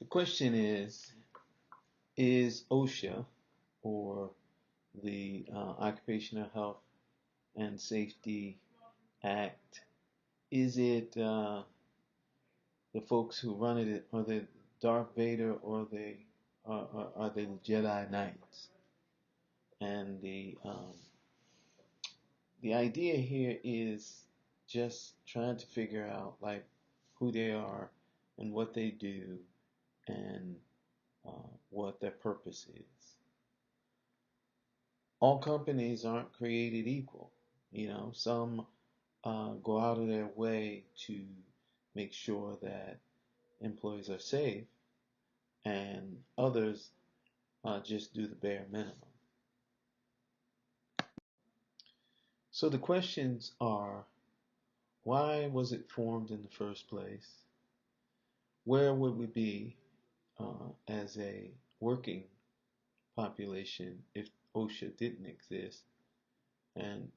question is OSHA, or the Occupational Health and Safety Act, is it the folks who run it, are they Darth Vader, or are they the Jedi Knights? And the idea here is just trying to figure out like who they are and what they do and what their purpose is. All companies aren't created equal. Some go out of their way to make sure that employees are safe, and others just do the bare minimum. So the questions are, why was it formed in the first place? Where would we be as a working population if OSHA didn't exist? And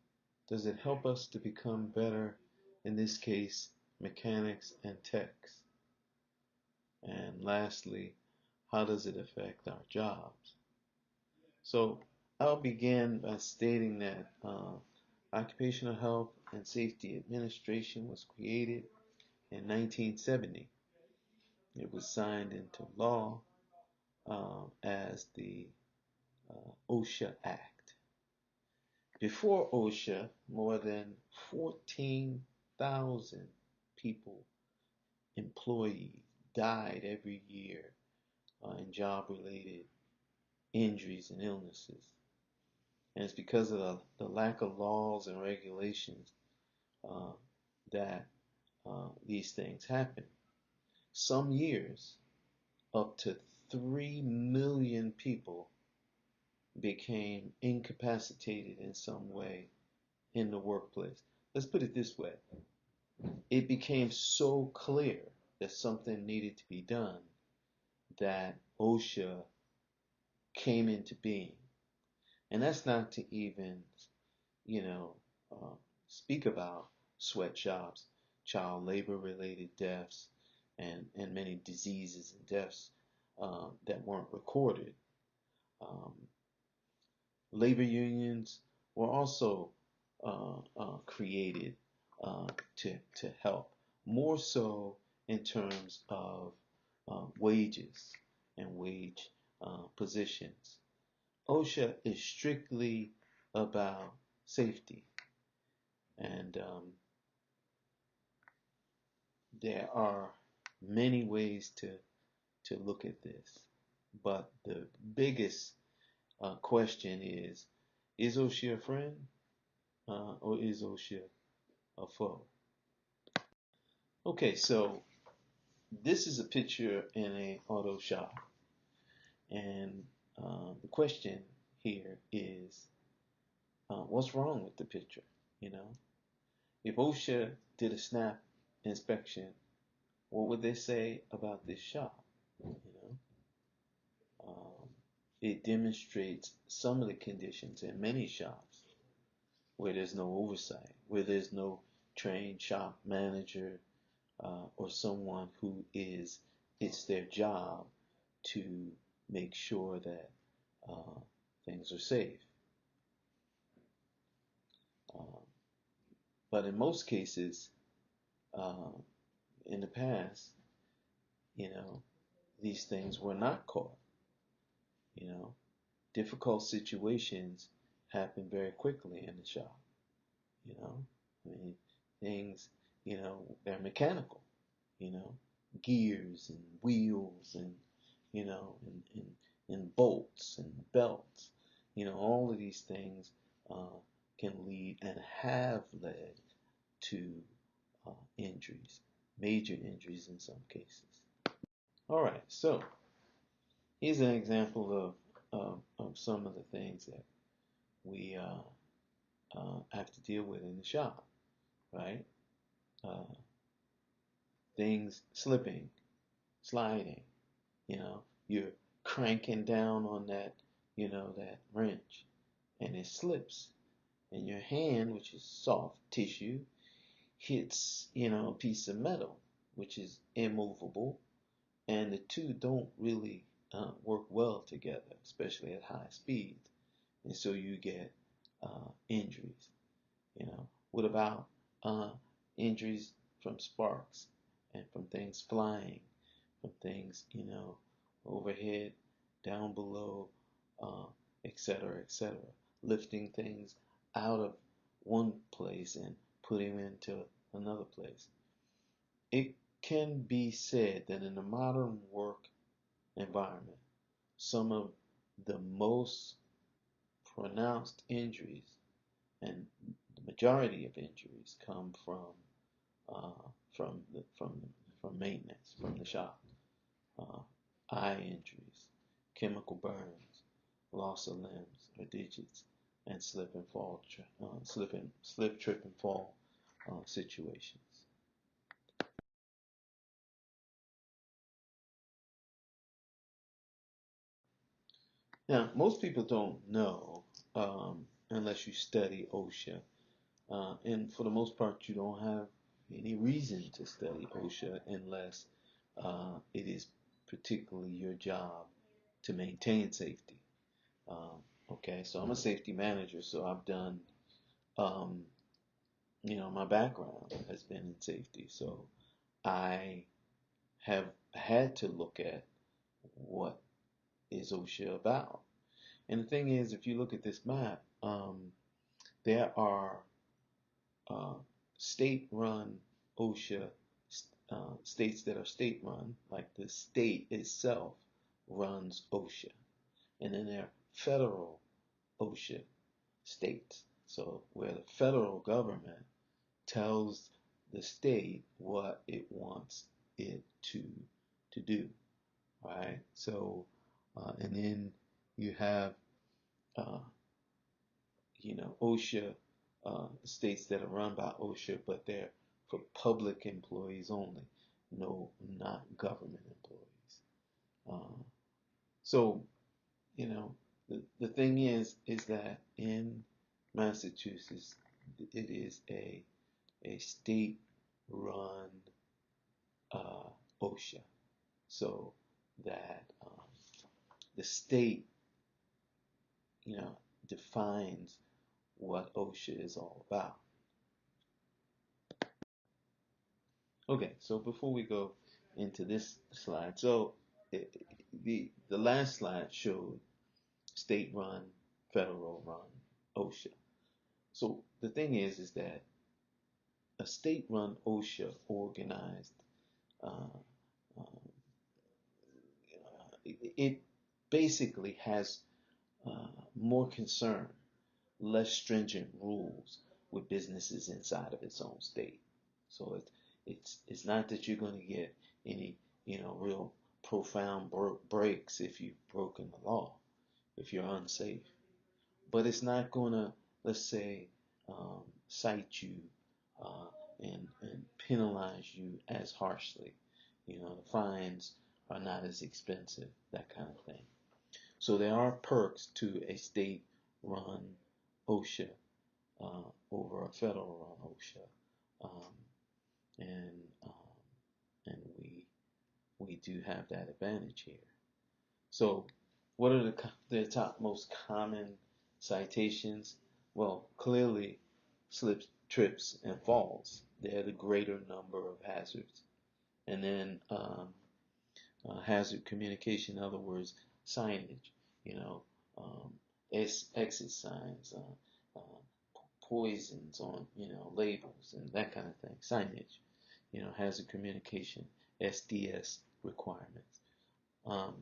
does it help us to become better, in this case, mechanics and techs? And lastly, how does it affect our jobs? So I'll begin by stating that Occupational Health and Safety Administration was created in 1970. It was signed into law as the OSHA Act. Before OSHA, more than 14,000 people, employees, died every year in job-related injuries and illnesses. And it's because of the lack of laws and regulations that these things happen. Some years, up to 3 million people became incapacitated in some way in the workplace. Let's put it this way. It became so clear that something needed to be done that OSHA came into being. And that's not to even, speak about sweatshops, child labor related deaths, and many diseases and deaths that weren't recorded. Um, Labor unions were also created to help, more so in terms of wages and wage positions. OSHA is strictly about safety, and there are many ways to look at this, but the biggest question is OSHA a friend or is OSHA a foe? Okay, so this is a picture in a auto shop, and the question here is, what's wrong with the picture? If OSHA did a snap inspection, what would they say about this shop? It demonstrates some of the conditions in many shops where there's no oversight, where there's no trained shop manager or someone who it's their job to make sure that things are safe. But in most cases, in the past, these things were not caught. Difficult situations happen very quickly in the shop. I mean, things, they're mechanical, gears and wheels and, and bolts and belts, all of these things can lead and have led to injuries, major injuries in some cases. All right, so here's an example of some of the things that we have to deal with in the shop, right? Things slipping, sliding, you're cranking down on that, that wrench, and it slips, and your hand, which is soft tissue, hits, a piece of metal, which is immovable, and the two don't really work well together, especially at high speeds, and so you get injuries. What about injuries from sparks and from things flying, from things overhead, down below, uh, etc., lifting things out of one place and putting them into another place. It can be said that in the modern work environment, some of the most pronounced injuries and the majority of injuries come uh, from the, from maintenance, from the shop. Uh, eye injuries, chemical burns, loss of limbs or digits, and slip and fall, slip, trip, and fall situations. Now, most people don't know unless you study OSHA. And for the most part, you don't have any reason to study OSHA unless it is particularly your job to maintain safety. Okay, so I'm a safety manager, so I've done, um, my background has been in safety. So I have had to look at what is OSHA about. And the thing is, if you look at this map, there are uh, state-run OSHA states that are state-run, like the state itself runs OSHA, and then there are federal OSHA states. So where the federal government tells the state what it wants it to do, right? So and then you have uh, OSHA states that are run by OSHA, but they're for public employees only, no, not government employees. Uh, so, the thing is that in Massachusetts, it is a state-run uh, OSHA, so that the state, defines what OSHA is all about. Okay, so before we go into this slide, so the last slide showed state-run, federal-run OSHA. So the thing is that a state-run OSHA organized, uh, uh, it basically has more concern, less stringent rules with businesses inside of its own state. So it's not that you're going to get any real profound breaks if you've broken the law, if you're unsafe. But it's not going to, let's say, cite you uh, and penalize you as harshly. The fines are not as expensive, that kind of thing. So there are perks to a state-run OSHA over a federal-run OSHA, um, and and we do have that advantage here. So, what are the top most common citations? Well, clearly, slips, trips, and falls. They're the greater number of hazards. And then hazard communication, in other words, signage, you know, um, exit signs, poisons on, labels and that kind of thing, signage, hazard communication, SDS requirements, um,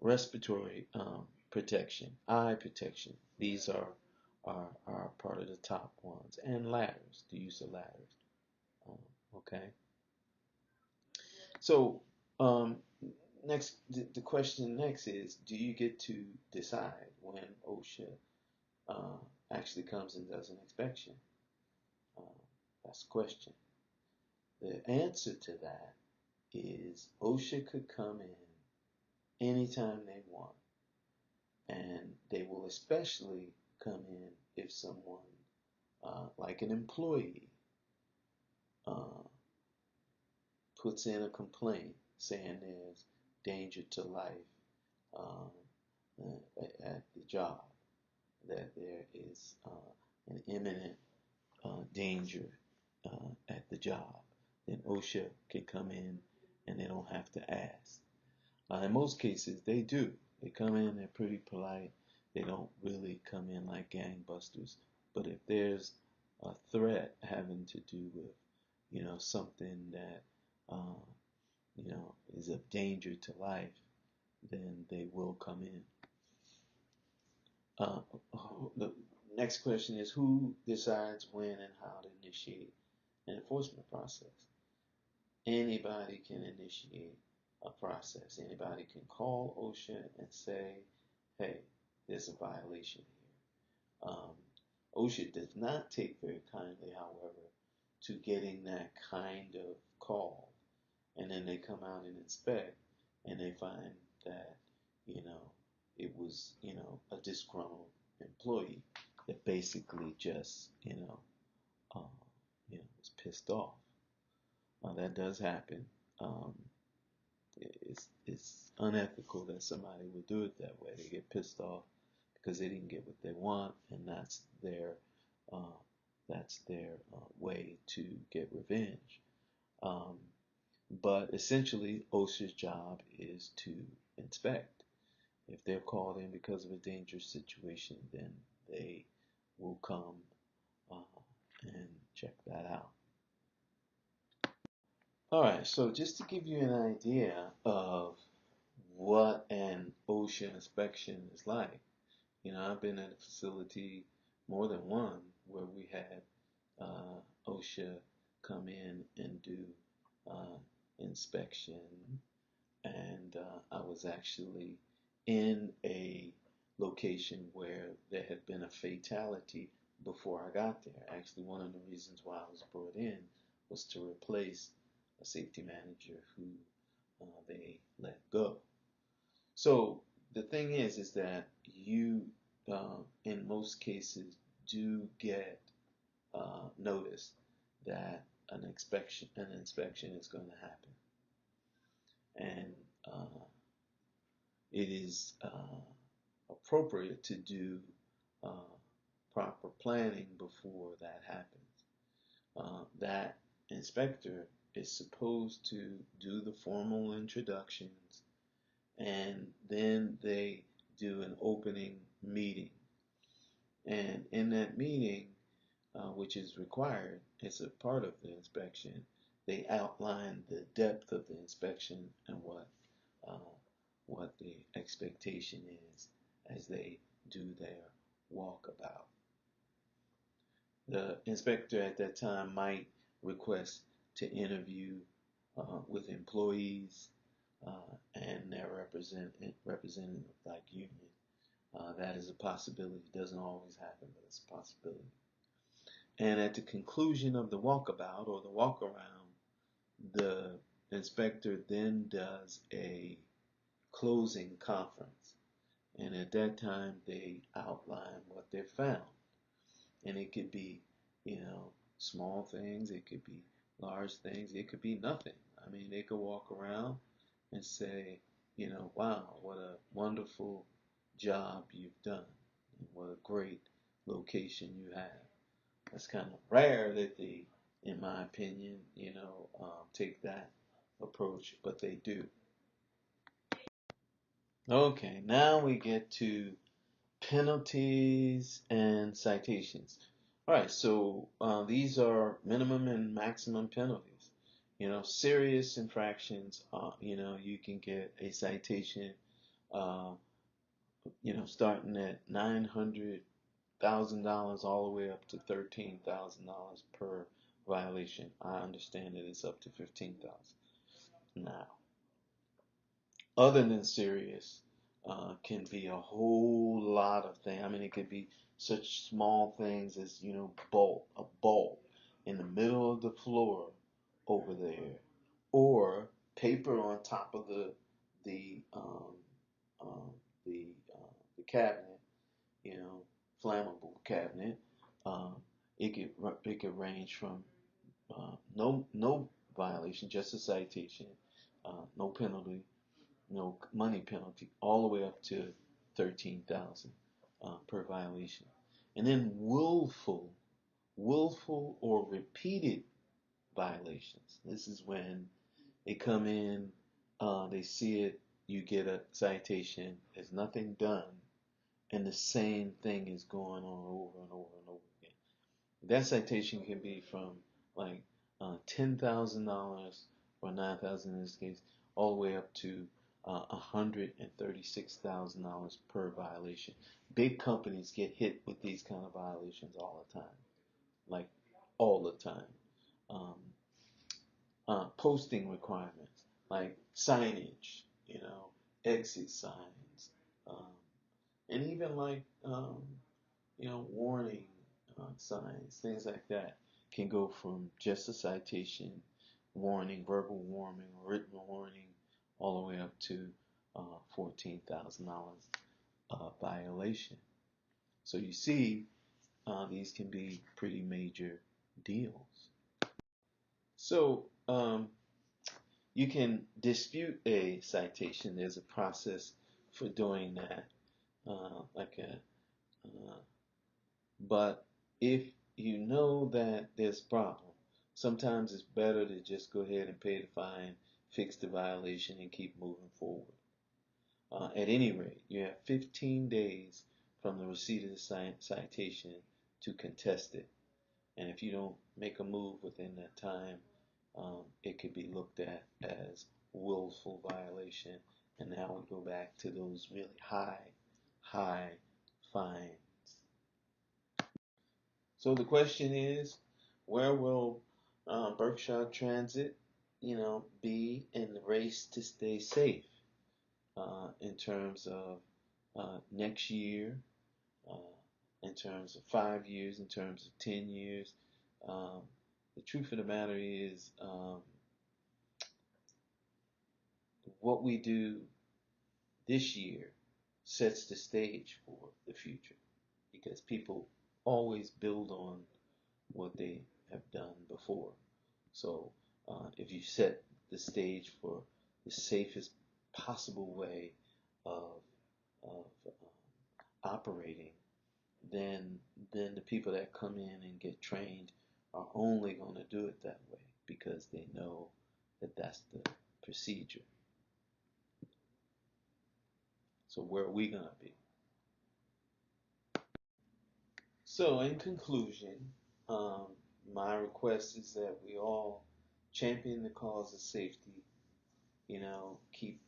respiratory protection, eye protection. These are part of the top ones, and ladders, the use of ladders. Um, okay. So, um, the question next is, do you get to decide when OSHA uh, actually comes and does an inspection? Uh, that's the question. The answer to that is OSHA could come in anytime they want, and they will especially come in if someone, like an employee, uh, puts in a complaint saying there's danger to life um, at the job, that there is an imminent danger at the job, then OSHA can come in and they don't have to ask. In most cases, they do. They come in, they're pretty polite. They don't really come in like gangbusters. But if there's a threat having to do with, something that, uh, is of danger to life, then they will come in. Uh, the next question is, who decides when and how to initiate an enforcement process? Anybody can initiate a process. Anybody can call OSHA and say, hey, there's a violation here. OSHA does not take very kindly, however, to getting that kind of call. And then they come out and inspect and they find that, it was, a disgruntled employee that basically just, was pissed off. That does happen. Um, it's unethical that somebody would do it that way. They get pissed off because they didn't get what they want, and uh, that's their way to get revenge. Um, but essentially, OSHA's job is to inspect. If they're called in because of a dangerous situation, then they will come uh, and check that out. All right, so just to give you an idea of what an OSHA inspection is like, I've been at a facility more than one where we had OSHA come in and do uh, inspection, and I was actually in a location where there had been a fatality before I got there. Actually, one of the reasons why I was brought in was to replace a safety manager who they let go. So the thing is that you, in most cases, do get notice that an inspection is going to happen, and it is appropriate to do uh, proper planning before that happens. That inspector is supposed to do the formal introductions, and then they do an opening meeting. And in that meeting, which is required, it's a part of the inspection, they outline the depth of the inspection and uh, what the expectation is as they do their walkabout. The inspector at that time might request to interview with employees and their representative like union. That is a possibility. It doesn't always happen, but it's a possibility. And at the conclusion of the walkabout or the walkaround, the inspector then does a closing conference. And at that time, they outline what they found. And it could be, small things, it could be large things, it could be nothing. I mean, they could walk around and say, wow, what a wonderful job you've done, and what a great location you have. That's kind of rare that they, in my opinion, take that approach, but they do. Okay, now we get to penalties and citations. All right, so these are minimum and maximum penalties. Serious infractions, you can get a citation, uh, starting at $900,000 all the way up to $13,000 per violation. I understand that it's up to 15,000. Now, other than serious, can be a whole lot of things. I mean, it could be such small things as, a bolt in the middle of the floor over there, or paper on top of the um, the cabinet, flammable cabinet. Um, it could range from no violation, just a citation, no penalty, no money penalty, all the way up to 13,000 per violation. And then willful or repeated violations. This is when they come in, they see it, you get a citation, there's nothing done, and the same thing is going on over and over and over again. That citation can be from like $10,000 or 9,000 in this case, all the way up to $136,000 per violation. Big companies get hit with these kind of violations all the time, like all the time. Um, Posting requirements like signage, exit signs, um, and even like warning signs, things like that can go from just a citation, warning, verbal warning, written warning, all the way up to $14,000 violation. So you see, these can be pretty major deals. So you can dispute a citation. There's a process for doing that, but if you know that there's a problem, sometimes it's better to just go ahead and pay the fine, fix the violation, and keep moving forward. At any rate, you have 15 days from the receipt of the citation to contest it. And if you don't make a move within that time, it could be looked at as willful violation. And now we go back to those really high fines. So the question is, where will Berkshire Transit, be in the race to stay safe in terms of next year, uh, in terms of 5 years, in terms of 10 years? Um, the truth of the matter is, what we do this year sets the stage for the future because people always build on what they have done before. So if you set the stage for the safest possible way of operating, then the people that come in and get trained are only going to do it that way because they know that that's the procedure. So where are we going to be? So in conclusion, um, my request is that we all champion the cause of safety, keep,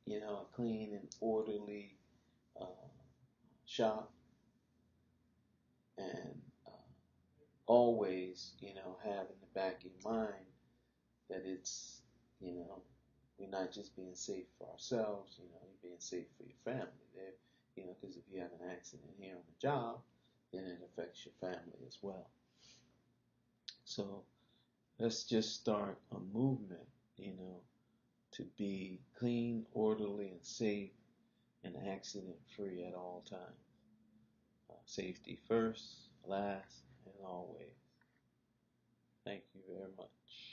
a clean and orderly uh, shop, and always, have in the back of your mind that it's, you know, we're not just being safe for ourselves, you're being safe for your family there, because if you have an accident here on the job, then it affects your family as well. So let's just start a movement, to be clean, orderly, and safe and accident free at all times. Safety first, last, and always. Thank you very much.